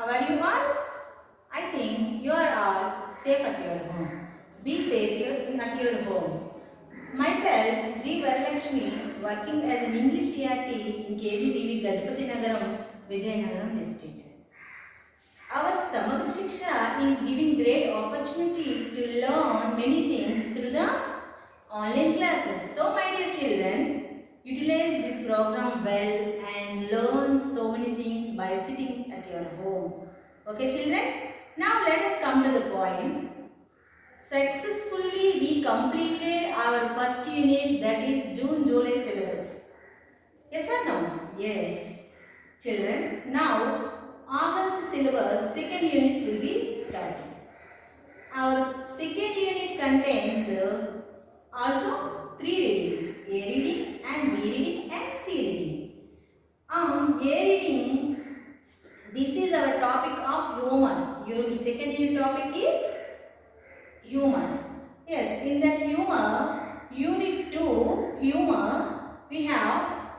How are you all? I think you are all safe at your home. Be safe at your home. Myself, G. Varalakshmi, working as an English ERT in KGBV Gajapati Nagaram, Vijayanagaram district. Our Samagra Shiksha is giving great opportunity to learn many things through the online classes. So my dear children, utilize this program well and learn so many things by sitting at your home. Okay children? Now let us come to the point. Successfully we completed our first unit, that is June-July syllabus. Yes or no? Yes. Children, now August syllabus second unit will be starting. Our second unit contains also three readings: A reading and B reading and C reading. A reading, this is our topic of humor. Your second unit topic is humor. Yes, in that humor, unit 2 humor, we have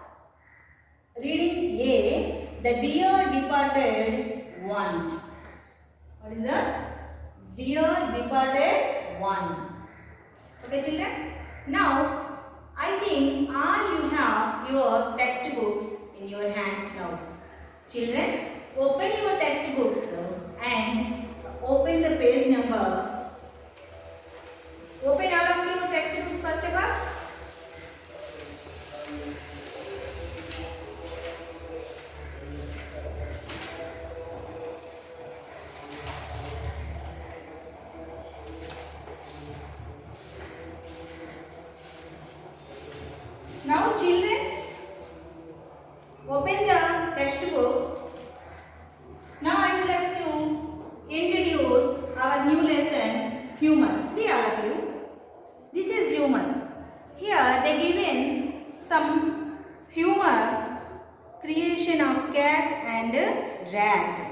reading A, the dear departed one. What is that? Dear departed one. Okay children? Now, I think all you have your textbooks in your hands now. Children, open your textbooks and open the page number. Open all of your textbooks first of all. Now children, open the textbook. Now I would like to introduce our new lesson, humor. See all of you. This is humor. Here they given some humor, creation of cat and rat.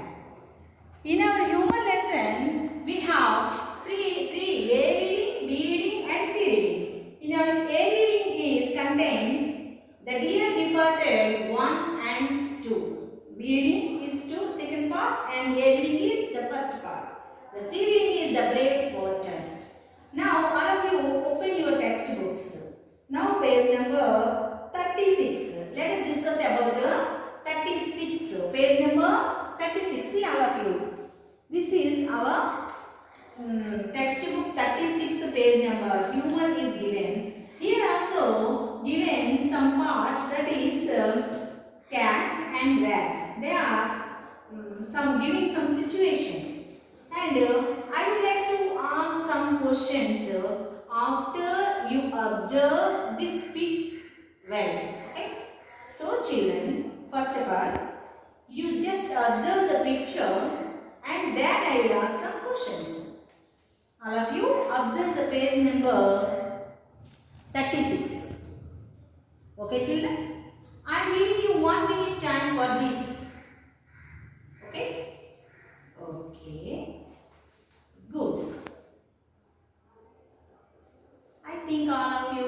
In our humor lesson, we have three A reading, B reading and C reading. In our A reading is contains the dear departed 1 and 2. B reading is 2, second part, and A reading is the first part. The C reading is the brave porter. Now all of you open your textbooks. Now page number 36. Let us discuss about the 36. Page number 36. See all of you. This is our textbook 36th page number. Humor is given. Here also given some parts, that is cat and rat. They are giving some situation. And I would like to ask some questions after you observe this pic well. Okay? So children, first of all, you just observe the picture and then I will ask some questions. All of you observe the page number 36. Okay children? I am giving you 1 minute time for this. Okay? Okay. Good. I think all of you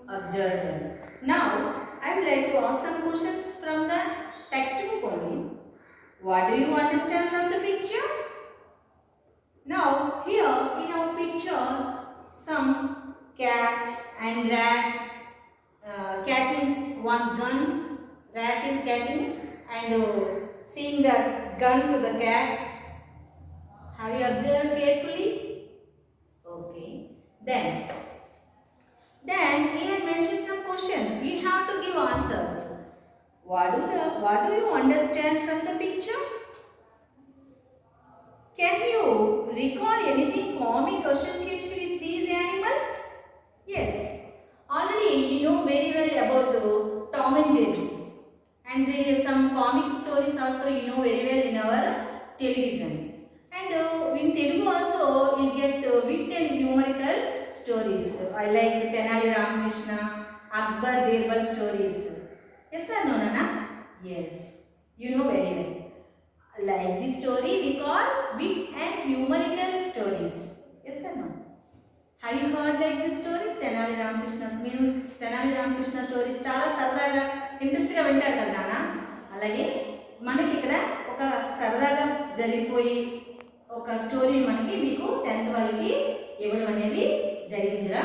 observed. Now, I would like to ask some questions from the textbook only. What do you understand from the picture? Now, here in our picture, some cat and rat catching one gun. Rat is catching and seeing the gun to the cat. Have you observed carefully? Okay. Then he had mentioned some questions. We have to give answers. What do you understand from the picture? Can you recall anything comic associated with these animals? Yes. Already you know very well about Tom and Jerry. And some comic stories also you know very well in our television. And in Telugu also you will get wit and humorical stories. I like Tenali Ramakrishna, Akbar Birbal stories. Yes or no, Nana? Yes. You know very well. Like this story we call wit and humorical stories. Yes or no? Have you heard like this stories? Tenali Ramakrishna's means Tenali Ramakrishna stories చాలా సరదాగా ఇంట్రెస్ట్గా వింటారు కదా నాన్న. అలాగే మనకి ఇక్కడ ఒక సరదాగా జరిగిపోయి ఒక స్టోరీ మనకి మీకు 10th వాళ్ళకి ఇవ్వడం అనేది జరిగిందిరా.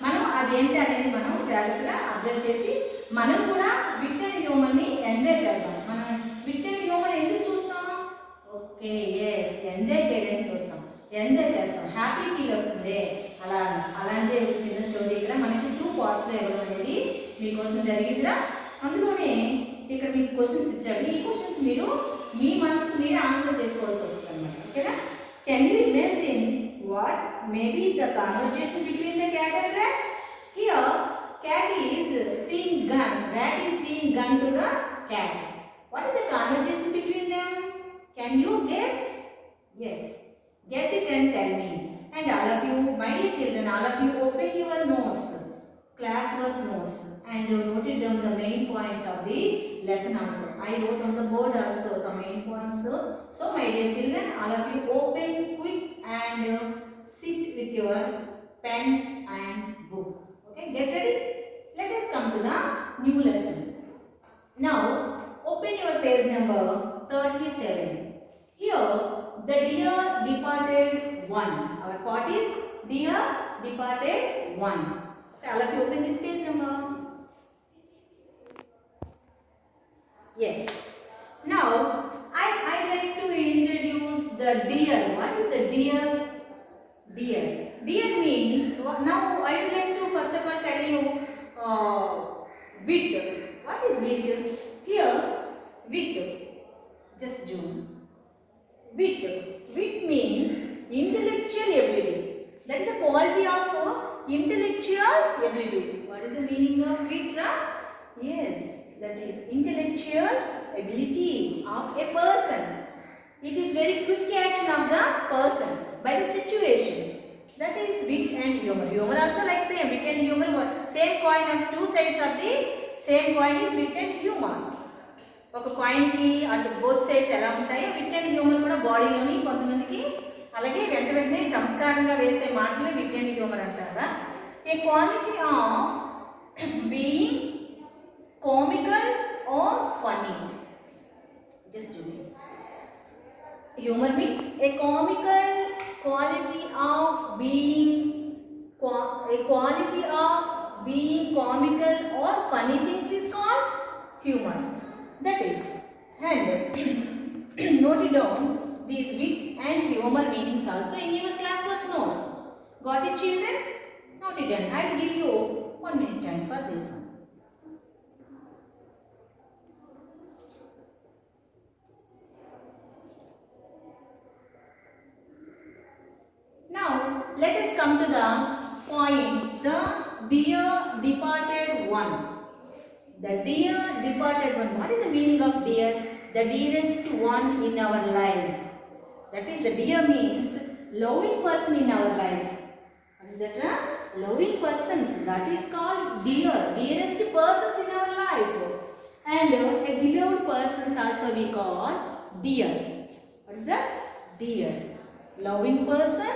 మనం అదేంటి అనేది మనం జాగ్రత్తగా అబ్జర్వ్ చేసి మనం కూడా విట్ అండ్ హ్యూమర్ని ఎంజాయ్ చేద్దాం. మనం విట్ అండ్ హ్యూమర్ ఎందుకు చూస్తాం? ఓకే, ఎస్, ఎంజాయ్ చేయడానికి చూస్తాం, ఎంజాయ్ చేస్తాం, హ్యాపీ ఫీల్ వస్తుంది. అలాంటి చిన్న స్టోరీ ఇక్కడ మనకి 2 పార్ట్స్లో ఇవ్వడం అనేది మీకోసం జరిగిందిరా. అందులోనే ఇక్కడ మీకు క్వశ్చన్స్ ఇచ్చాడు. ఈ క్వశ్చన్స్ మీరు మీ మనసుకు మీరే ఆన్సర్ చేసుకోవాల్సి వస్తుంది అన్నమాట. ఓకేనా? Can you imagine what maybe the conversation between the cat and rat? Here cat is seeing gun, rat is seeing gun to the cat. What is the conversation between them? Can you guess? Yes, guess it and tell me. And all of you, my dear children, all of you open your notes, classwork notes, and you noted down the main points of the lesson also. I wrote on the board also some main points. So my dear children, all of you open quick and sit with your pen and book. Okay, get ready. Let us come to the new lesson. Now open your page number 37. Here the dear departed one. Our part is dear departed one. Okay, all of you open this page number. Yes. Now I like to introduce the deer. What is the deer? Deer. Deer means, now I would like to first of all tell you wit. What is wit? Here wit. Just zoom. Wit. Wit means intellectual ability. That is the quality of intellectual ability. What is the meaning of wit? Yes, that is intellectual ability of a person. It is very quick action of the person by the situation. That is wit and humor. Humor also like same. Wit and humor, same coin of 2 sides of the same coin is wit and humor. ఒక కాయిన్కి అటు both sides ఎలా ఉంటాయో VIT and humour కూడా బాడీలోని కొంతమందికి అలాగే వెంటనే చమత్కారంగా వేసే మాటలు విట్ అండ్ హ్యూమర్ అంటారా. A quality of being comical or funny. Just do it. Humor means a comical quality of being comical or funny things is called humor. That is, and note it down these wit and humor meanings also in your classwork notes. Got it, children? Note it down. I will give you 1 minute time for this one. Now let us come to the point, the dear departed one. The dear departed one. What is the meaning of dear? The dearest one in our lives. That is, the dear means loving person in our life. What is that? Loving persons. That is called dear. Dearest persons in our life. And a beloved persons also we call dear. What is that? Dear. Loving person.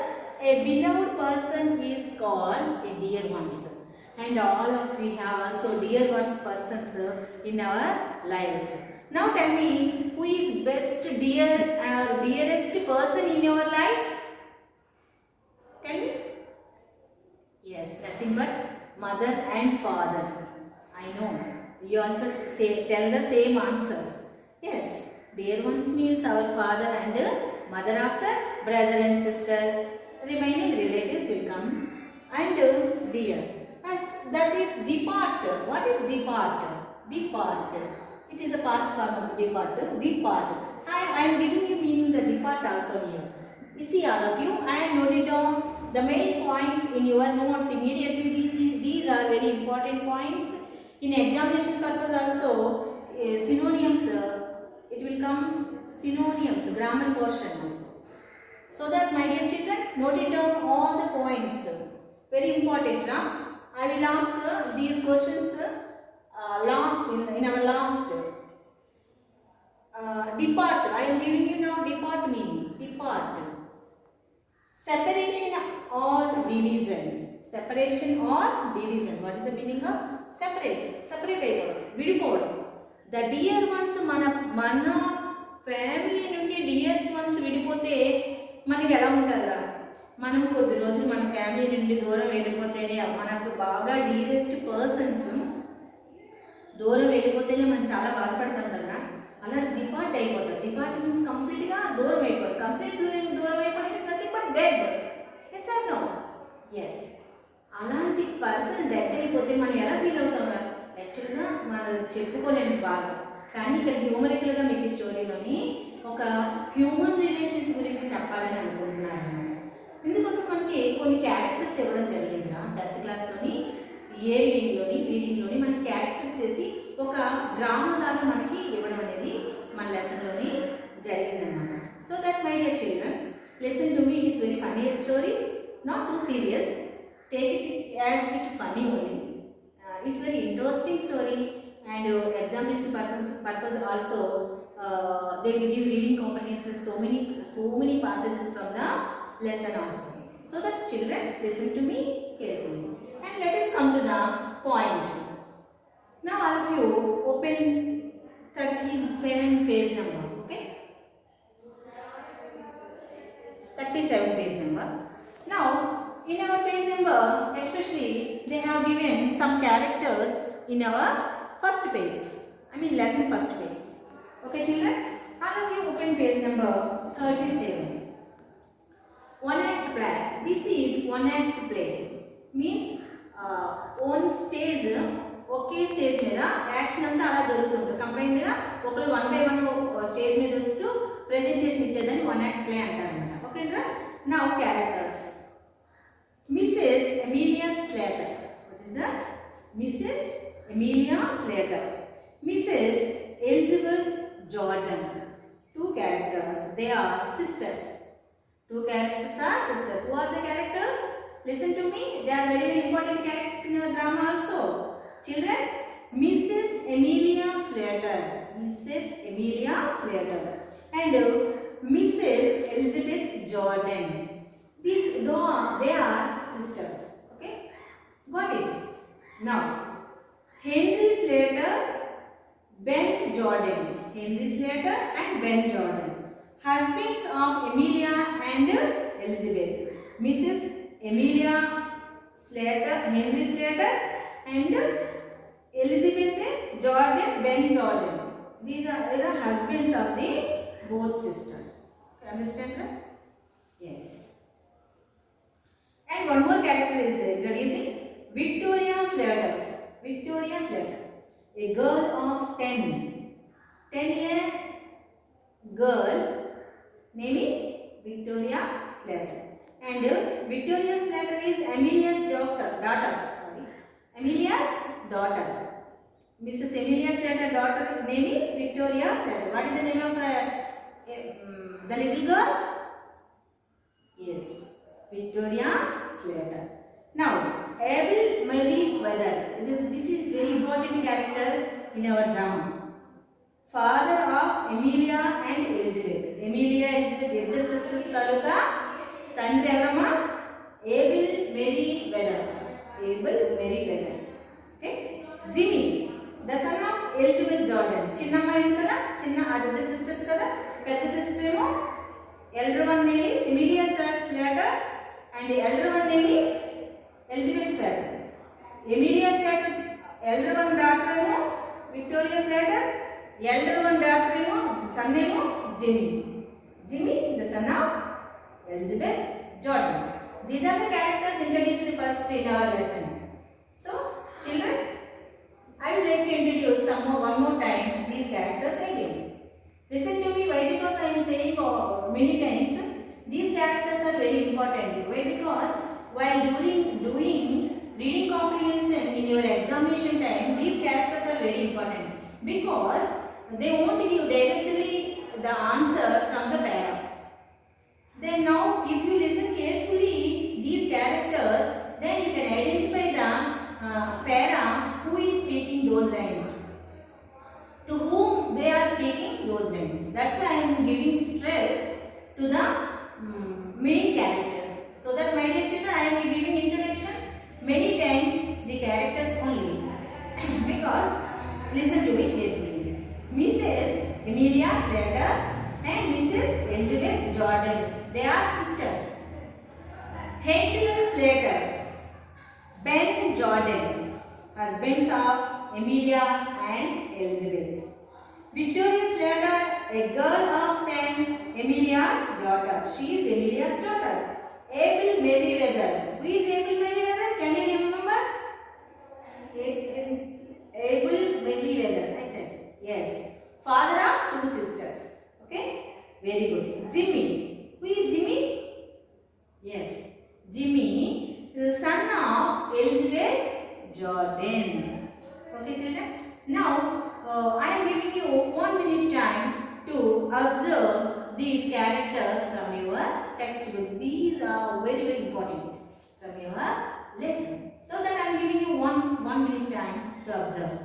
A beloved person is called a dear ones. And all of we have also dear ones persons in our lives. Now tell me, who is best dear or dearest person in your life? Tell me. Yes, nothing but mother and father. I know. You also tell the same answer. Yes, dear ones means our father and mother, after brother and sister. Remaining relatives will come, and dear. As that is depart. What is depart? Depart. It is the past form of depart. Depart. I am giving you meaning the depart also here. You see, all of you, I am noted down the main points in your notes immediately. These are very important points. In examination purpose also, synonyms. It will come synonyms, grammar portion also. So that, my dear children, note it down all the points. Very important, I will ask these questions in our last. Depart. I am giving you now depart meaning. Depart. Separation or division. Separation or division. What is the meaning of separate? Separate అయిపోవడం, విడిపోవడం. The dear ones, మన family నుండి dear ones months విడిపోతే మనకి ఎలా ఉంటుందిరా? మనం కొద్ది రోజులు మన ఫ్యామిలీ నుండి దూరం వెళ్ళిపోతేనే, మనకు బాగా డీరెస్ట్ పర్సన్స్ దూరం వెళ్ళిపోతేనే మనం చాలా బాధపడతాం కదా. అలా డిపార్ట్ అయిపోతారు. డిపార్ట్ మీన్స్ కంప్లీట్గా దూరం అయిపోతారు. కంప్లీట్ దూరం అయిపోతే nothing but dead. Yes or no? Yes. అలాంటి పర్సన్ డెడ్ అయిపోతే మనం ఎలా ఫీల్ అవుతాం? యాక్చువల్గా మనం చెప్పుకోలేని బాధ. కానీ ఇక్కడ హ్యూమరికల్గా మీకు స్టోరీలోని ఒక హ్యూమన్ రిలేషన్స్ గురించి చెప్పాలని అనుకుంటున్నాను. ఇందుకోసం మనకి కొన్ని క్యారెక్టర్స్ ఇవ్వడం జరిగిందిరా 10th క్లాస్లోని ఏ రీడింగ్లోని మనకి క్యారెక్టర్స్ చేసి ఒక డ్రామా లాగా మనకి ఇవ్వడం అనేది మన లెసన్లోని జరిగిందన్నమాట. So that my dear children, listen to me, it is very funny story, not too serious. Take it as it funny only. It's very interesting story, and examination purpose also they will give reading comprehension so many passages from the lesson also. So that children listen to me carefully, and let us come to the point. Now all of you open 37 page number. Okay, 37 page number. Now in our page number, especially they have given some characters in our first page. I mean lesson first page. Okay children, all of you open page number 37. One act play. This is one act play. Means on stage, okay stage మీద action అంతా అలా జరుగుతుంది. కంబైన్డ్గా ఒకరు 1 by 1 stage మీద వస్తూ presentation ఇచ్చేదని one act play అంటారు అనమాట. ఓకేనా? Now characters. Mrs. Amelia Slater. What is that? Mrs. Amelia Slater. Mrs. Elizabeth Jordan. Two characters. They are sisters. Two characters are sisters. Who are the characters? Listen to me. They are very, very important characters in your drama also. Children, Mrs. Amelia Slater. Mrs. Amelia Slater. And Mrs. Elizabeth Jordan. They are sisters. Okay, got it? Now Henry Slater, Ben Jordan. Henry Slater and Ben Jordan, husbands of Amelia and Elizabeth. Mrs. Amelia Slater, Henry Slater and Elizabeth Jordan, Ben Jordan. These are the husbands of the both sisters. Understand that? Yes. And one more character is introducing, Victoria Slater. Victoria Slater, a girl of 10-year girl, name is Victoria Slater. And Victoria Slater is Amelia's daughter. Amelia's daughter. Mrs. Amelia Slater daughter name is Victoria Slater. What is the name of the little girl? Yes, Victoria Slater. Now, Abel Merriweather. This is very important character in our drama. Father of Amelia and Elizabeth. Amelia and Elizabeth, iddar sisters taluka tandri evarama? Abel Merriweather. Abel Merriweather. Okay. Jimmy, the son of Elizabeth Jordan. Chinnamma em kada? Chinna iddar sisters kada? Pedda sister emo elder one name is Amelia Slater and the elder one name is Elizabeth Slater. Amelia Slater elder one daughter emo Victoria Slater, elder one daughter emo son emo Jimmy. Jimmy, the son of Elizabeth Jordan. These are the characters introduced first in our lesson. So children, I would like to introduce one more time these characters again. Listen to me. Why? Because I am saying many times these characters are very important. Why? Because while doing reading comprehension in your examination time, these characters are very important because they won't give directly the answer from the para. Then now, if you listen carefully these characters, then you can identify the para who is speaking those lines, to whom they are speaking those lines. That's why I am giving stress to the main characters. So that my dear children, I am giving introduction many times the characters only. Because listen to me carefully. Mrs. Amelia Slater and Mrs. Elizabeth Jordan. They are sisters. Henry Slater, Ben Jordan, husbands of Emilia and Elizabeth. Victoria Slater, a girl of 10, Emilia's daughter. She is Emilia's daughter. Abel Merriweather. Who is Abel Merriweather? Can you remember? Abel Merriweather. I said yes. Father of 2 sisters. Okay. Very good. Jimmy. Who is Jimmy? Yes. Jimmy is the son of Elizabeth Jordan. Okay, children. Now, I am giving you 1 minute time to observe these characters from your textbook. These are very important from your lesson. So that I am giving you one minute time to observe.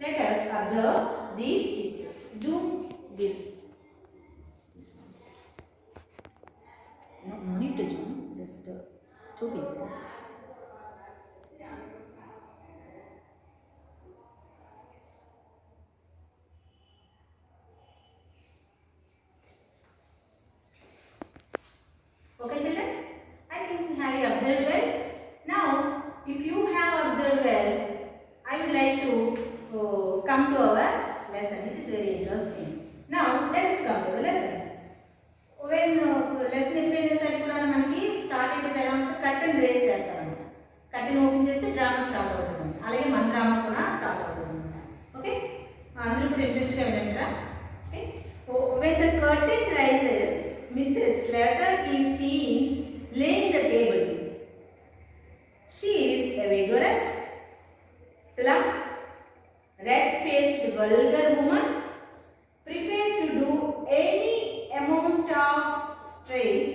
Let us observe these. Do this. No need to zoom. Just 2 minutes. Okay, children? I think have you observed well? Now, if you have observed well, I would like to come to our lesson. It is very interesting. Now, let us come to the lesson. When lesson ఎప్పుడైనా కూడా మనకి start అయినప్పుడు ఎలా ఉంటుంది, curtain race చేస్తారన్నమాట. Curtain open చేస్తే drama start అవుతుంది. అలాగే మన డ్రామా కూడా స్టార్ట్ అవుతుంది అన్నమాట. ఓకే, అందరూ కూడా ఇంట్రెస్ట్గా వినంటారా? Okay, when the curtain rises, Mrs. Slater is seen laying the table. She is a vigorous, plump, red-faced, vulgar woman, prepared to do any amount of straight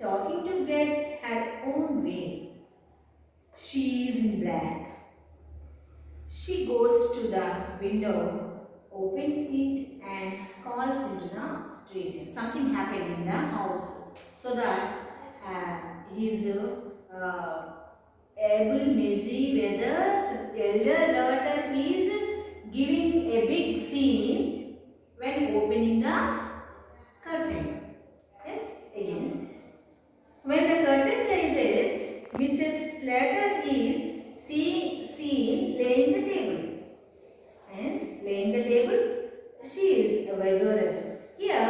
talking to get her own way. She is in black. She goes to the window, opens it and calls into the street. Something happened in the house, so that his Abel Merriweather's elder daughter is giving a big scene when opening the curtain. Yes, again. When the curtain rises, Mrs. Slater is seen laying the table. And laying the table, she is vigorous. Here,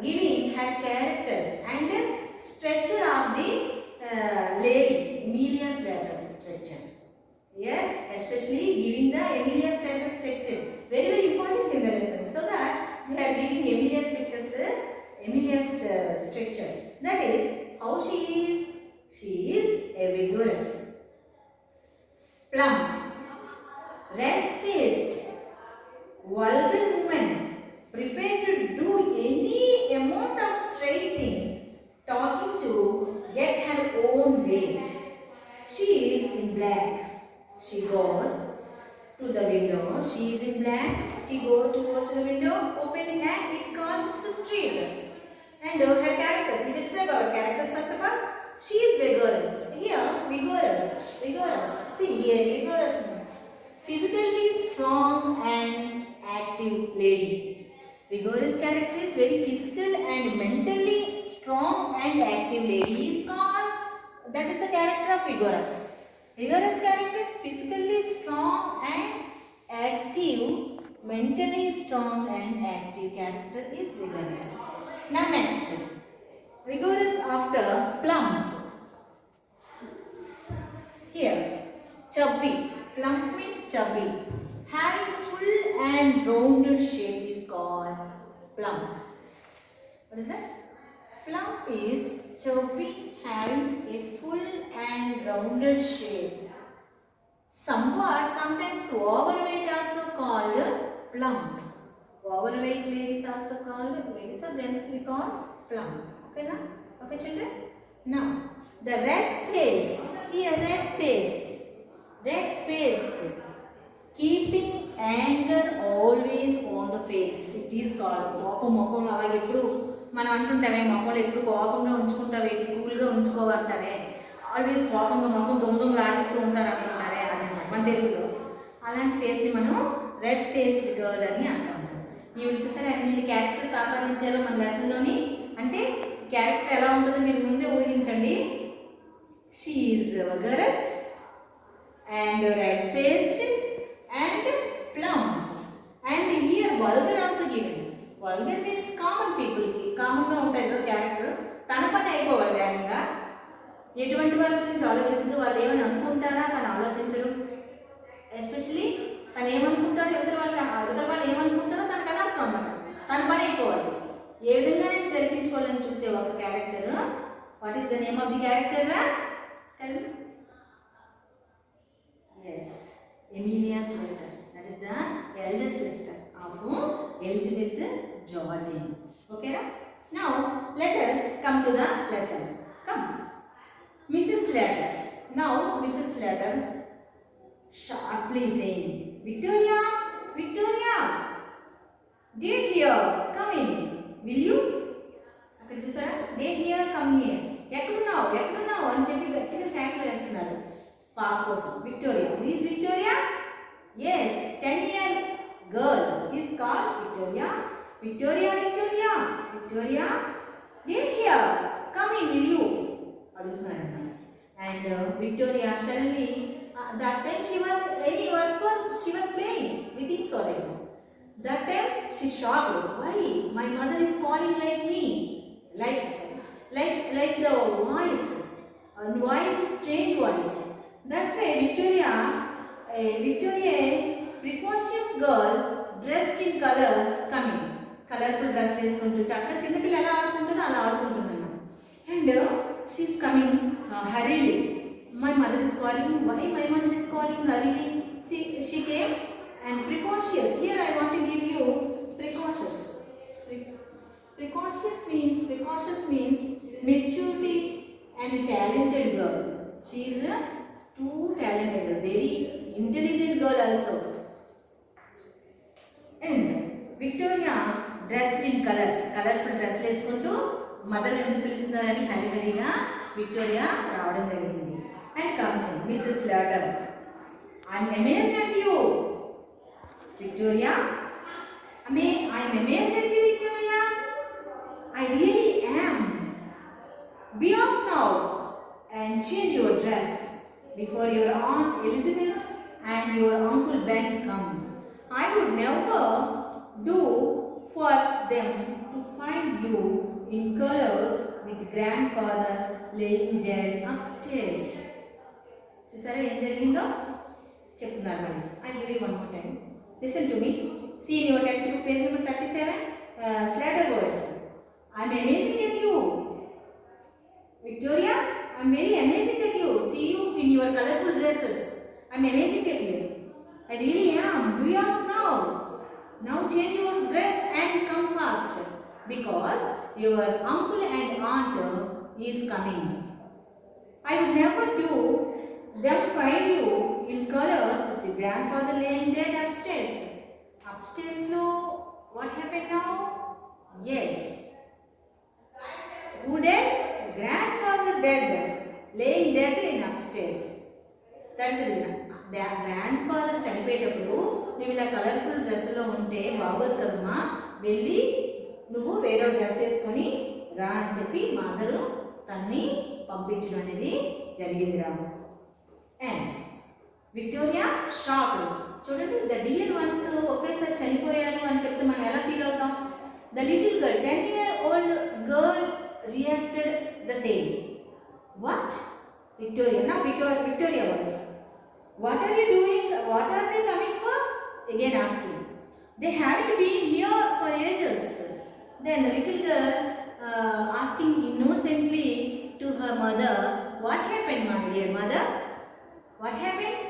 giving her characters and structure of the lady, Emilia Slater's structure. Here, especially giving the Emilia Slater structure. Very important in the lesson. So that we are giving Emilia's structure. That is how she is. She is a vigorous, plump, red-faced, vulgar woman, prepared to do any amount of straightening, talking to get her own way. She is in black. She goes to the window. She is in black. He goes to the window, opening and it calls to the street. And her characters. We describe our characters first of all. She is vigorous. Here, vigorous. See here, vigorous. Physically strong and active lady. Vigorous character is very physical and mentally strong and active lady is called. That is the character of vigorous. Vigorous character is physically strong and active. Mentally strong and active character is vigorous. Now next, vigorous after plump. Here, chubby. Plump means chubby. Having full and rounded shape is called plump. What is that? Plump is chubby, having a full and rounded shape. Sometimes overweight also called plump. Overweight ladies also called, ladies or gents we call plump. Okay now? Okay children? Now, the red face. Here red-faced. Keeping anger always on the face. It is called కోపం అలాగే ఎప్పుడు మనం అంటుంటామే మొక్కలు ఎప్పుడు కోపంగా ఉంచుకుంటావే, కూల్గా ఉంచుకోవాలంటారే, always కోపంగా మొక్కం దొంగలు ఆడిస్తూ ఉంటారు అనుకుంటారే, అదే మన తెలుగులో అలాంటి ఫేస్ని మనం రెడ్ ఫేస్డ్ గర్ల్ అని అంటాం. ఈవిడ చూసారా ఎన్ని క్యారెక్టర్స్ ఆపాదించారో మన లెసన్లోని. అంటే క్యారెక్టర్ ఎలా ఉంటుందో మీరు ముందే ఊహించండి. She is vigorous and red faced and plump. And here vulgar also given. Vulgar means common పీపుల్కి కామన్గా ఉంటుంది కదా క్యారెక్టర్. తన పని అయిపోవాలి వేగంగా. ఎటువంటి వాళ్ళ గురించి ఆలోచించదు, వాళ్ళు ఏమని అనుకుంటారా తను ఆలోచించరు. ఎస్పెషలీ తను ఏమనుకుంటారో ఇతర వాళ్ళు ఏమనుకుంటారో తనకు అనవసరం అన్నమాట. తన పని అయిపోవాలి. ఏ విధంగా నేను జరిపించుకోవాలని చూసే ఒక character. What is the name of the character? Tell me. Yes, Emilia Slater. That is the elder sister of Elizabeth Jordan. ఓకేనా? Now let us come to the lesson. Come. Mrs. Slater. Now Mrs. Slater sharply saying, Victoria, Victoria, dear here, come in. Will you? అక్కడ చూసారా? Dear here, come here. ఎక్కడున్నావు అని చెప్పి గట్టిగా క్యాకిల్ వేస్తున్నారు పాప కోసం. Victoria. Who is Victoria? Yes, 10-year girl is called Victoria. Victoria, Victoria, Victoria, dear here, come in, will you? అడుగుతున్నారు అన్నమాట. And Victoria suddenly that time she was any work or she was playing. We think so like that. That time she shocked. Why? My mother is calling like me. Like the voice. And voice is strange voice. That's why Victoria, precocious girl dressed in color coming. Colorful dress వేసుకుంటూ చక్కగా చిన్నపిల్ల ఎలా ఆడుకుంటుందో అలా ఆడుకుంటుంది అన్నమాట. And she's coming hurriedly. My mother is calling. Why my mother is calling hurriedly? She came and precocious. Here I want to give you precautious. Precautious means maturity and talented girl. She is a too talented, very intelligent girl also. And Victoria dressed in colors. Colorful dress వేసుకుంటూ mother ఎందుకు పిలుస్తున్నారని హరిహరిగా Victoria రావడం జరిగింది. And comes in Mrs Slater. I'm amazed at you Victoria. I'm amazed at you Victoria. I really yam. Be off now and change your dress before your Aunt Elizabeth and your Uncle Ben come. I would never do for them to find you in colors with grandfather laying dead upstairs. చూసారా ఏం జరిగిందో చెప్తున్నారు మరి. I give you one more time. Listen to me. See in your textbook page number 37. Slater words. I'm amazing at you. Victoria, I'm very amazing at you. See you in your colorful dresses. I'm amazing at you. I really am. Be off now. Now change your dress and come fast, because your uncle and aunt is coming. I would never do them find you in colors with the grandfather laying dead upstairs. Upstairs, no. What happened now? Yes. Who dead? Grandfather dead, laying dead in upstairs. That's the reason. Grandfather చనిపోయేటప్పుడు నువ్వు ఇలా colourful డ్రెస్లో ఉంటే బాగోదు కదమ్మా, వెళ్ళి నువ్వు వేరే డ్రెస్ వేసుకొని రా అని చెప్పి మదరు తన్ని పంపించడం అనేది జరిగింది రా. And Victoria shock. చూడండి, ద డియర్ వన్స్ ఒకేసారి చనిపోయారు అని చెప్తే మనం ఎలా ఫీల్ అవుతాం? The little girl, 10-year-old girl reacted the same. What? Victoria. Now Victoria was. What are you doing? What are they coming for? Again asking. They haven't been here for ages. Then the little girl asking innocently to her mother, what happened, my dear mother? What happened?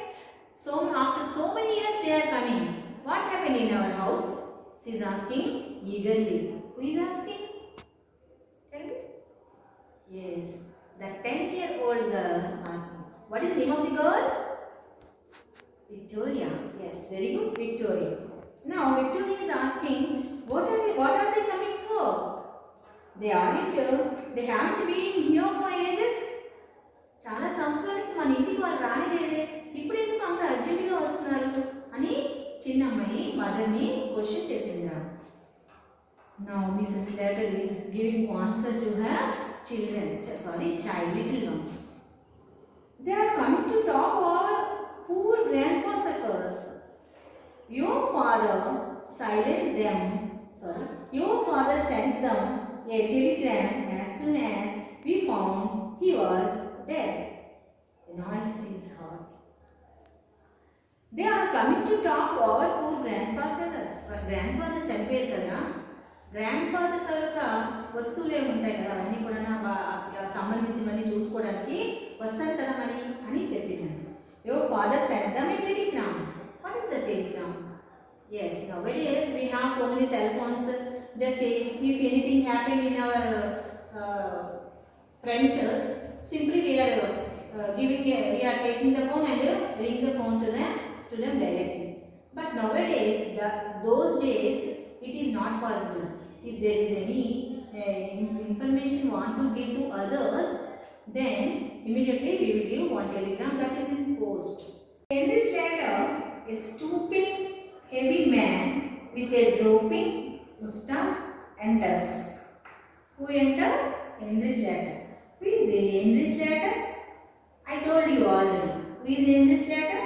So after so many years they are coming. What happened in our house? She is asking eagerly. Who is asking? Yes, the 10-year-old girl asked me. What is the name of the girl? Victoria. Yes, very good, Victoria. Now Victoria is asking, what are they coming for? They haven't been here for ages. చాలా సంవత్సరాల నుంచి మన ఇంటికి వాళ్ళు రానిలేదే, ఇప్పుడు ఎందుకు అంత అర్జెంటుగా వస్తున్నారు అని చిన్నమ్మాయి మదర్ని క్వశ్చన్ చేసింది. Now Mrs. Slater is giving answer to her child, little one. They are coming to talk about poor grandfather first. Your father Your father sent them a telegram as soon as we found he was dead. The noise is heard. They are coming to talk about poor grandfather. Grandfather చనిపోయారు కదా, grand father తాలూకా వస్తువులు ఏమి ఉంటాయి కదా, అవన్నీ కూడా సంబంధించినవన్నీ చూసుకోవడానికి వస్తారు కదా మరి అని చెప్పింది. Your father sent them a Telegram. What is the Telegram? Yes, nowadays we have so many cell phones. Just if anything happened in our premises, simply we are taking the phone and ring the phone to them directly. But nowadays, those days, it is not possible. If there is any information want to give to others, then immediately we will give one telegram that is in post. Henry's letter is stooping heavy man with a drooping mustache enters. Who entered? Henry's letter. Who is Henry's letter? I told you already. Who is Henry's letter?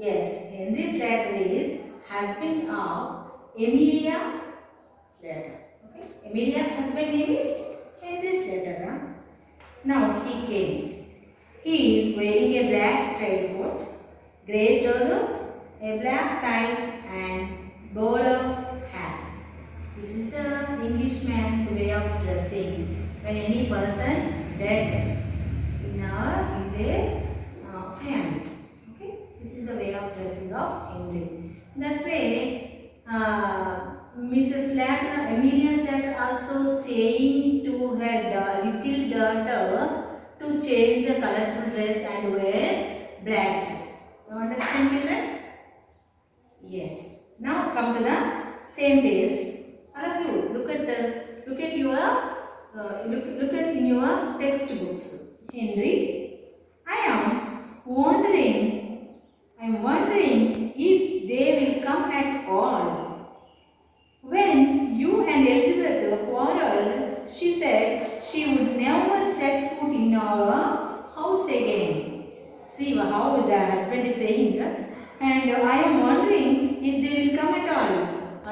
Yes, Henry's letter is husband of Emilia Slater. Okay, Emilia's husband name is Henry Slater. Huh? Now he came. He is wearing a black tailcoat, grey trousers, a black tie and bowler hat. This is the Englishman's way of dressing when any person dead in their family. Okay, this is the way of dressing of Henry. That's why Mrs. Slater, Emilia Slater, also saying to her little daughter to change the colorful dress and wear black dress. You understand, children? Yes. Now come to the same page. All of you look at in your textbooks. Henry, I am wondering if they will come at all. When you and Elizabeth quarreled, she said she would never set foot in our house again. See how the husband is saying, and I am wondering if they will come at all.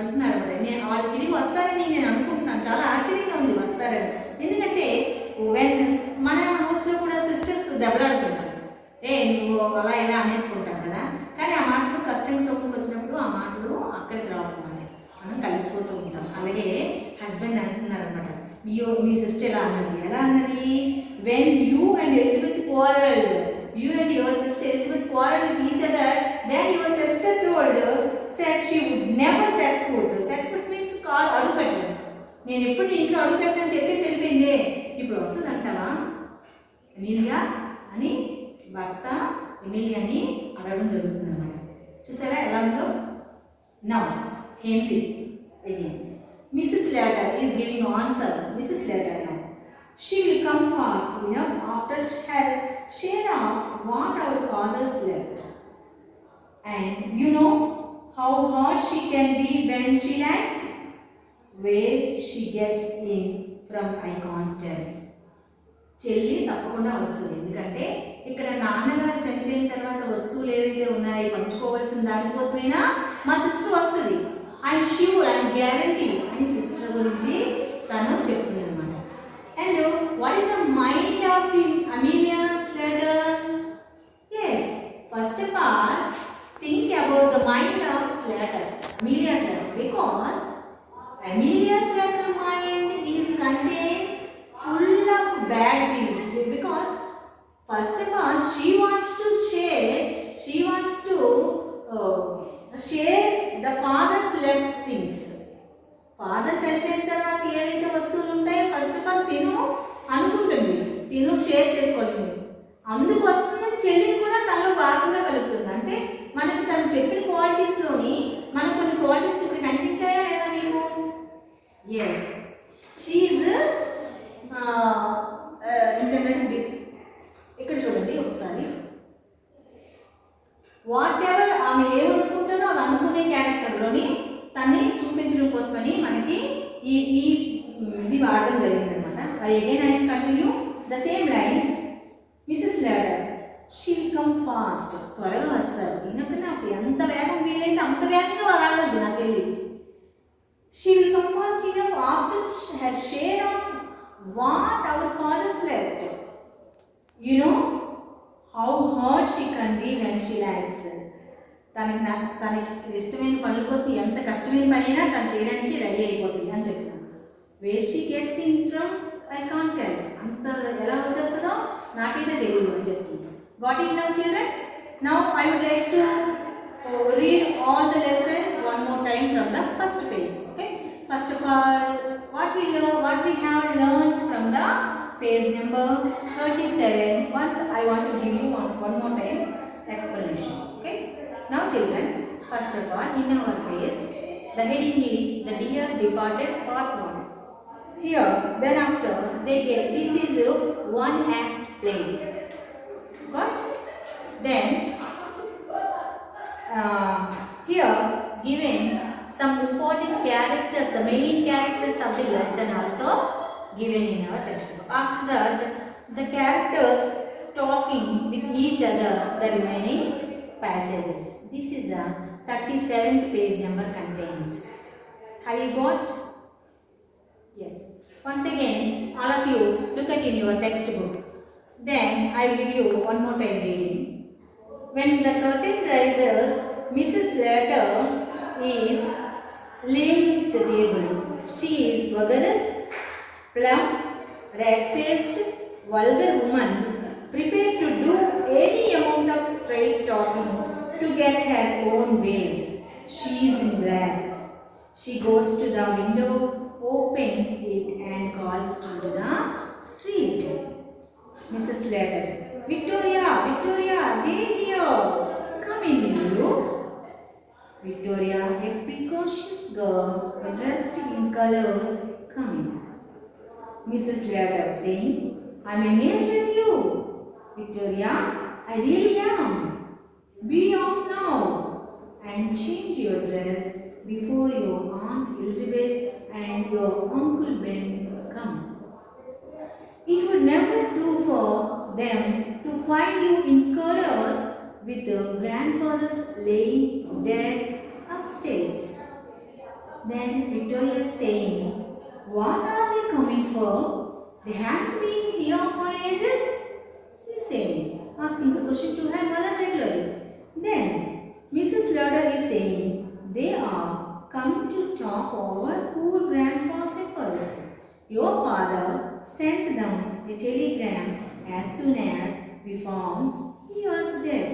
అంటున్నారు. నేను వాళ్ళు తిరిగి వస్తారని నేను అనుకుంటున్నాను. చాలా ఆశ్చర్యంగా ఉంది వస్తారని. ఎందుకంటే మన హౌస్లో కూడా సిస్టర్స్ దెబ్బలాడుకుంటారు. నువ్వు అలా ఇలా అనేసుకుంటాం కదా, కానీ ఆ మాటలు కష్టం సొమ్ముకు వచ్చినప్పుడు ఆ మాటలు అక్కడికి రావడం అన్నమాట, మనం కలిసిపోతూ ఉంటాం. అలాగే హస్బెండ్ అంటున్నారు అనమాట, మీ సిస్టర్ ఎలా అన్నది when you and Elizabeth quarreled, you and your sister Elizabeth quarreled with each other, then your sister said she would never set foot. Set foot means call అడుగు పెట్టడం. నేను ఎప్పుడు ఇంట్లో అడుగు పెట్టని చెప్పేసి వెళ్ళిపోయింది, ఇప్పుడు వస్తుంది అంటావా ఎమిలియా అని భర్త ఎమిలియాని అడగడం జరుగుతుంది అన్నమాట. చూసారా ఎలా ఉందో. Now henry again. Mrs. Slater is giving answer. Mrs. Slater now. She will come fast enough after her share of what our fathers left. And you know how hard she can be when she likes. Where she gets in from I can't tell. చెల్లి తప్పకుండా వస్తుంది. ఎందుకంటే ఇక్కడ నాన్నగారు చనిపోయిన తర్వాత వస్తువులు ఏవైతే ఉన్నాయో పంచుకోవాల్సిన దానికోసమైనా మా సిస్టర్ వస్తుంది. ఐఎమ్ ష్యూర్, ఐఎమ్ గ్యారంటీ అని సిస్టర్ గురించి తను చెప్తుంది అనమాట. And what is the mind of Amelia Slater? Yes, first of all, think about the mind of Slater, Amelia Slater, because Amelia Slater mind is contained full of bad feelings. Because first of all, she wants to share the father's left things. Father చనిపోయిన తర్వాత ఏవైతే వస్తువులు ఉంటాయో first of all తిను అనుకుంటుంది, తిను share చేసుకోలేదు, అందుకు వస్తుందని చెల్లిని కూడా తనలో భాగంగా కలుపుతుంది. అంటే మనకి తను చెప్పిన క్వాలిటీస్లోని మనకు కొన్ని క్వాలిటీస్ ఇప్పుడు కనిపించాయా లేదా మీకు? ఎస్, షీఈ్ ఇంటర్నెట్. ఇక్కడ చూడండి ఒకసారి, వాట్ ఎవర్ ఆమె ఏమనుకుంటుందో అవి అనుకునే క్యారెక్టర్లోని తన్ని చూపించడం కోసమని మనకి ఈ ఈ ఇది వాడడం జరిగిందనమాట. Again I continue the same lines. Mrs later she will come fast, త్వరగా వస్తారు. ఈయనకన్నా నాకు ఎంత వేగం వీలైతే అంత వేగంగా రాగలదు నా చెల్లి. She will come fast enough after her share of what our father's left. You know how hard she can be when she likes. తనకి ఇష్టమైన పనుల కోసం ఎంత కష్టమైన పని అయినా తను చేయడానికి రెడీ అయిపోతుంది అని చెప్తున్నాను. Where she gets in from I can't tell, అంత ఎలా వచ్చేస్తుందో నాకైతే తెలియదు అని చెప్తున్నాను. Got it now children? Now I would like to read all the lesson one more time from the first page. Okay. First of all, what we have learned from the page number 37. Once I want to give you one more time explanation. Okay. Now children, first of all, in our page, the heading is the Dear Departed Part 1. Here, then after they get, this is a one act play. Got? Then here given some important characters, the main characters of the lesson also given in our textbook. After that, the characters talking with each other, the remaining passages. This is the 37th page number contains. Have you got? Yes. Once again, all of you look at in your textbook. Then I will give you one more time reading. When the curtain rises, Mrs. Letter is laying the table. She is vigorous, plump, red-faced, vulgar woman, prepared to do any amount of straight talking to get her own way. She is in black. She goes to the window, opens it and calls to the street. Mrs. Letter, Victoria, Victoria, they here. Come in, will you? Victoria, a precocious girl dressed in colors, come in. Mrs. Letter saying, I'm amazed at you. Victoria, I really am. Be off now and change your dress before your Aunt Elizabeth and your Uncle Ben come. It would never do for them to find you in colors with your grandfathers laying dead upstairs. Then Victoria saying, what are they coming for? They haven't been here for ages. She saying, asking the question to her mother regularly. Then Mrs. Letter is saying, they are coming to talk over poor grandpa's efforts. Your father sent them a telegram as soon as we found he was dead.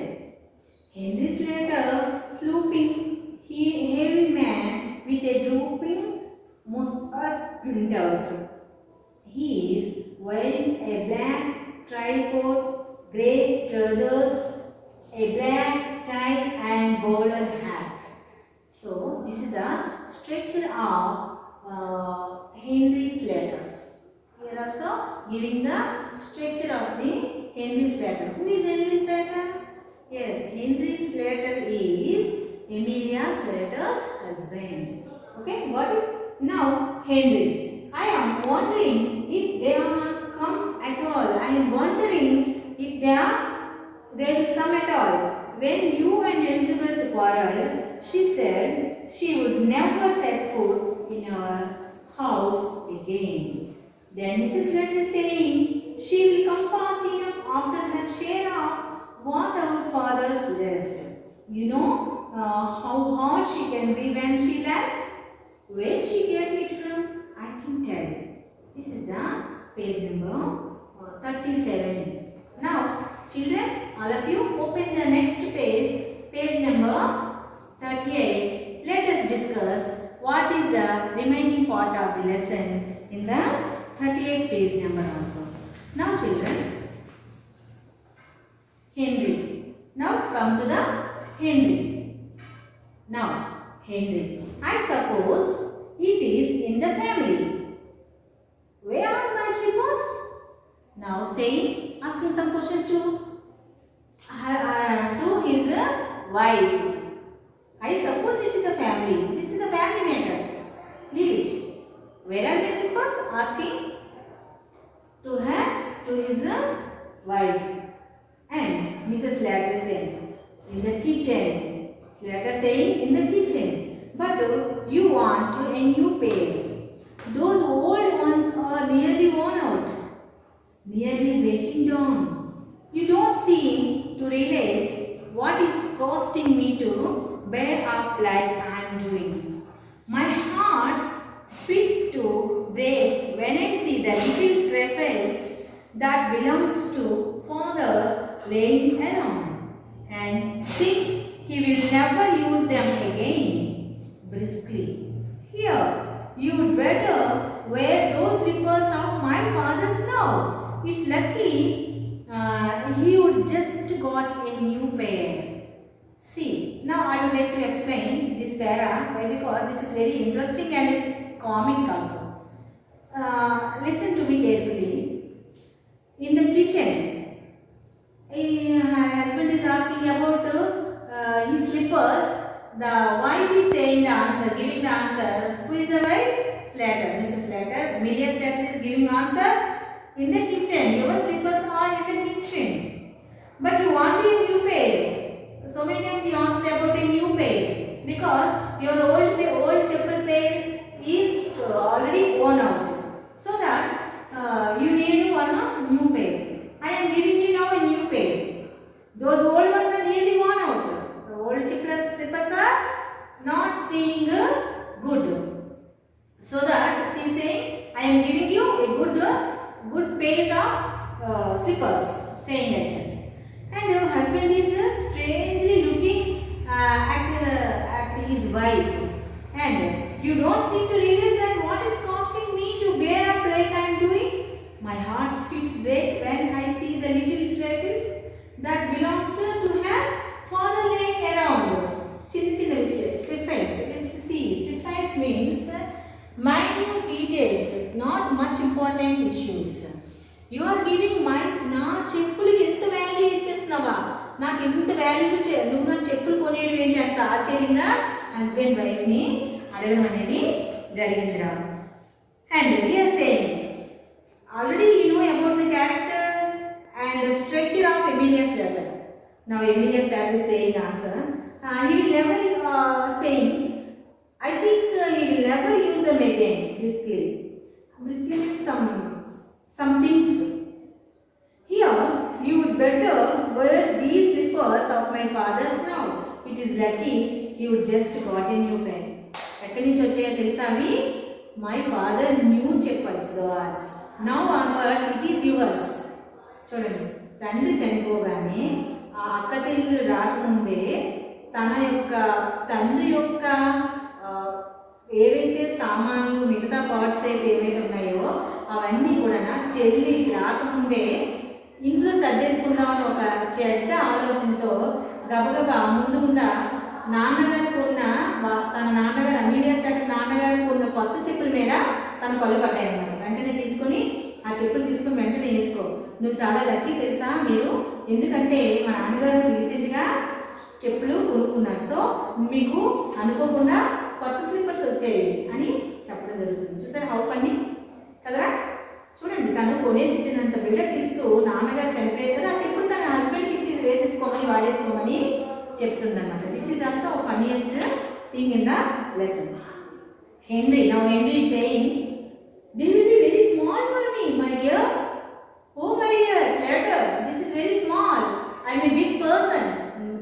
Henry's letter, slooping, heavy man with a drooping mustache. He is wearing a black trial-coat, grey trousers, a black tie and bowler hat. So this is the structure of Henry's letters. Here also giving the structure of the Henry's letter. Who is Henry's letter? Yes, Henry's letter is Amelia's letter's husband. Okay, got it? Now Henry, I am wondering if they are come at all. I am wondering if they will come at all. When you and Elizabeth quarreled, she said she would never set foot in our house again. Then Mrs. Letter is saying she will come fast enough after her share of what our fathers left. You know how hard she can be when she likes. Where she get it from, I can tell. This is the page number 37. Now, children, all of you open the next page, page number 38. Let us discuss what is the remaining part of the lesson in the 38th page number also. Now, children, Henry. Now, come to the Henry. Now, Henry, I suppose it is in the family. Where are my slippers? Now saying, asking some questions to his wife. I suppose it is the family. This is the family my slippers? Asking to his wife. And Mrs. Slater said, in the kitchen. Slater saying, in the kitchen. But you want a new pair. Those old ones are nearly worn out, nearly breaking down. You don't seem to realize what it's costing me to bear up like I'm doing. My heart's fit to break when I see the little trifles that belongs to fathers laying around, and think he will never use them again. Briskly, here, you'd better wear those slippers of my father's now. It's lucky he would just got a new pair. See, now I would like to explain this para. Why? Because this is very interesting and comic also. Listen to me carefully. In the kitchen, a husband is asking about his slippers. The wife is saying the answer, giving the answer. Who is the wife? Slater, Mrs. Slater. Amelia Slater is giving answer. In the kitchen, your slippers are in the kitchen. But you want a new pair. So many times you asked about a new pair because your old chappal pair is already worn out. So that you need one new pair. I am giving you now a new pair. Those old ones are nearly worn out. The old slippers are not seeing good. So that she is saying, I am giving you a good pair of slippers. Saying like that. And her husband is strangely looking at his wife. And you don't seem to realize that what is costing me to bear up like I am doing. My heart beats break when I see the little trifles that belong to her father laying around. Trifles. See, trifles means minute details, not much important issues. You are giving నా చెప్పులకి ఎంత value ఇచ్చేస్తున్నావా, నాకు ఎంత value నువ్వు నా చెప్పులు కొనేయడం ఏంటి అంత ఆశ్చర్యంగా హస్బెండ్ వైఫ్ని అడగడం అనేది జరిగిందిరా. And here saying already you know about the character and the structure of Amelia Slater. Now Amelia Slater is saying answer. He will never saying, I think he will never use them again. Briskly means some things. Here, you would better wear these slippers of my father's now. It is lucky you just got a new pair. ఎక్కడి నుంచి వచ్చాయో తెలుసా అవి? My father new cheppals girl. Now onwards it is yours. చూడండి, తండ్రి చనిపోగానే ఆ అక్క చెల్లెలు రాకముందే తండ్రి యొక్క ఏవైతే సామాన్లు మిగతా పార్ట్స్ అయితే ఏవైతే ఉన్నాయో అవన్నీ కూడా చెల్లి రాకముందే ఇంట్లో సర్దేసుకుందామని ఒక చెడ్డ ఆలోచనతో గబగబా ముందుకుండా నాన్నగారికి ఉన్న తన నాన్నగారు Amelia Slater నాన్నగారికి ఉన్న కొత్త చెప్పుల మీద తన కళ్ళు పడ్డాయన్నమాట. వెంటనే తీసుకొని ఆ చెప్పులు తీసుకొని వెంటనే వేసుకో, నువ్వు చాలా లక్కీ తెలుసా మీరు, ఎందుకంటే మా నాన్నగారు రీసెంట్గా చెప్పులు కొనుక్కున్నారు, సో మీకు అనుకోకుండా కొత్త స్లిప్పర్స్ వచ్చాయి అని చెప్పడం జరుగుతుంది. చూసారా హౌ ఫన్నీ కదరా? చూడండి, తను కొనేసి ఇచ్చినంత బిల్డప్ ఇస్తూ నాన్నగారు చనిపోయారు కదా, ఆ చెప్పులు తన హస్బెండ్కి ఇచ్చి వేసేసుకోమని వాడేసుకోమని చెప్తుందన్నమాట. This is also funniest thing in the lesson. Henry is saying, they will be very small for me, my dear. Oh my dear Slater, this is very small. I am a big person.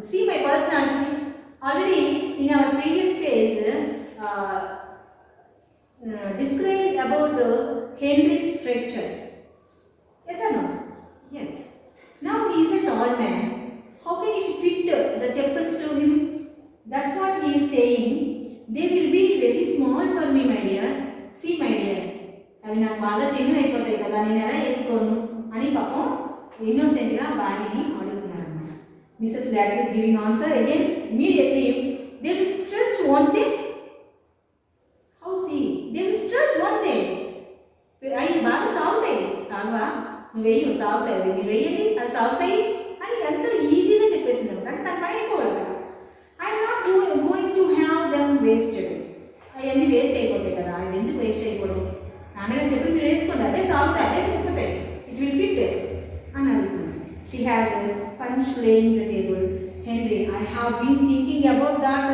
See my personality. Already in our previous page described about Henry's structure. Yes or no? Yes. Now he is a tall man. How can it fit the chappals to him? That's what he is saying. They will be very small for me, my dear. See my dear. అవి నాకు బాగా చిన్న అయిపోతాయి కదా, నేను ఎలా వేసుకోను అని పాపం ఇన్నోసెంట్గా భార్యని అడుగుతున్నారు అన్నమాట. Mrs Slater is giving answer again immediately. They will stretch, won't they? How see? They will stretch, won't they? అవి బాగా సాగుతాయి. సాగవా? నువ్వు వేయు, సాగుతాయి. మీరు వేయండి, అది సాగుతాయి అని ఎంతో ఈజీగా చెప్పేసింది అనమాట. అంటే తన పని అయిపోవాలి కదా. I'm not going to have them wasted. అవన్నీ వేస్ట్ అయిపోతాయి కదా, అవి ఎందుకు వేస్ట్ అయిపోవడం, నా నాన్నగారు చెప్పులు మీరు వేసుకోండి, అవే సాగుతాయి, అవే సరిపోతాయి, ఇట్ విల్ ఫిట్ అని అడుగుతున్నాను. She has punch laying the table. Henry, I have been thinking about that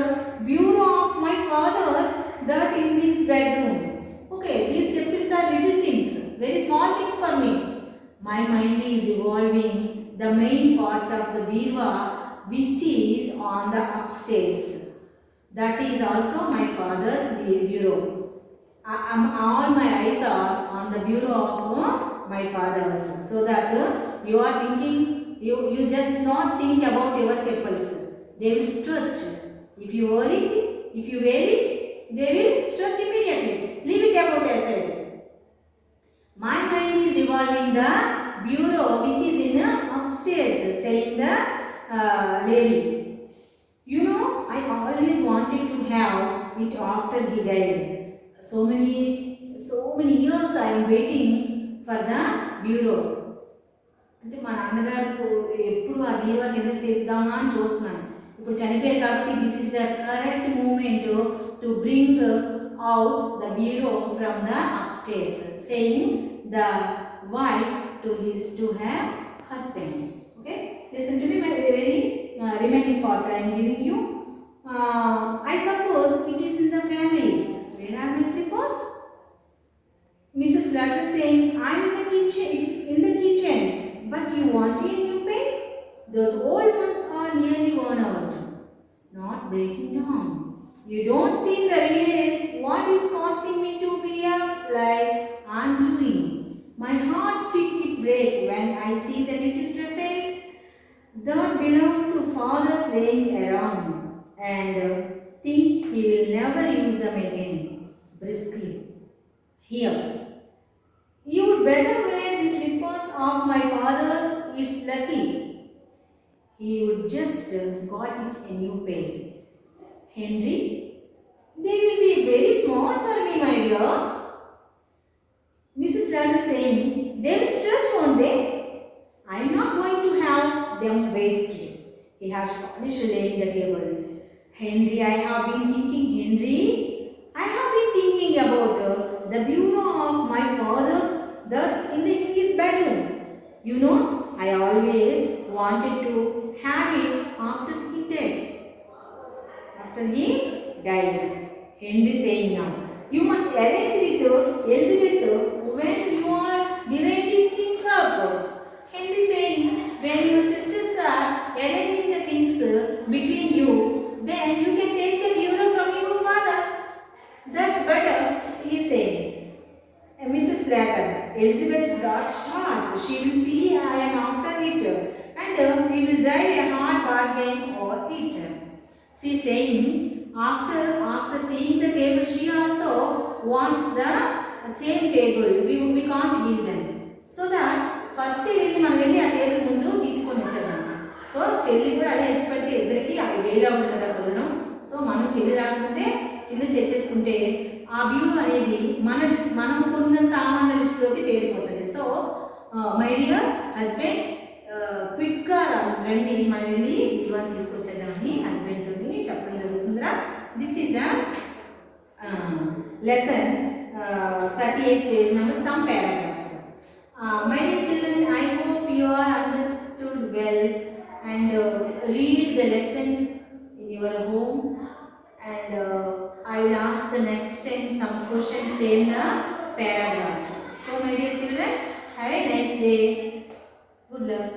bureau of my father's that in this bedroom. Okay, these cheppals are little things, very small things for me. My mind is revolving the main part of the bureau which is on the upstairs. That is also my father's bureau. All my eyes are on the bureau of my father's. So that you are thinking, you just not think about your cheppals. They will stretch. If you wear it, they will stretch immediately. Leave it about aside. My mind is revolving the bureau which is in upstairs, saying the lady. You know, I always wanted to have it after he died. So many years I am waiting for the bureau. అంటే మా నాన్నగారు ఎప్పుడు ఆ బీరువా కింద తీద్దామా అని చూస్తున్నాను. ఇప్పుడు చనిపోయారు కాబట్టి this is the correct moment to bring out the bureau from the upstairs, saying the wife to have husband. Okay, listen to me my very remaining part I am giving you. I suppose it is in the family. Where are my slippers? Mrs. Slater saying, I am in the kitchen, but you want a new pair? Those old ones are nearly worn out, not breaking down. You don't seem to realize what is costing me to be up like I'm doing. My heart's feet will break when I see the little trifles that belong to fathers laying around and think he will never use them again. Briskly, here, you would better wear the slippers of my father's. It's lucky he would just got it a new pair. Henry, they will be very small for me, my dear. Mrs. Randall saying, they will stretch, won't they? I am not going to have them wasted. He has finished laying the table. Henry, I have been thinking about the bureau of my father's thus in his bedroom. You know, I always wanted to have it after he died. Henry saying now, you must arrange with Elizabeth when you are dividing things up. Henry saying, when your sisters are arranging the things between you, then you can take the bureau from your father. That's better, he said. Mrs. Slater, Elizabeth's brought sharp. She will see I am after it, and we will drive a hard bargain over it. She saying, after seeing the table, she also wants the same table. We can't give them. So that first వెళ్ళి మనం వెళ్ళి ఆ table ముందు తీసుకొని వచ్చేద్దాం. So చెల్లి కూడా అదే ఇష్టపడితే ఇద్దరికి అవి వేలు అవ్వదు కదా కొనడం. సో మనం చెల్లి రాకపోతే కింద తెచ్చేసుకుంటే ఆ బ్యూరో అనేది మనం కొన్న సామాన్ల లిస్టులోకి చేరిపోతుంది. సో మై డియర్ హస్బెండ్, క్విక్గా రండి, మనం వెళ్ళి బ్యూరో తీసుకొచ్చేద్దామని హస్బెండ్తో చెప్పడం జరుగుతుందిరా. This is the lesson 38 page number, some paragraphs. My dear children, I hope you are understood well and read the lesson in your home, and I will ask the next time some questions in the paragraphs. So my dear children, have a nice day. Good luck.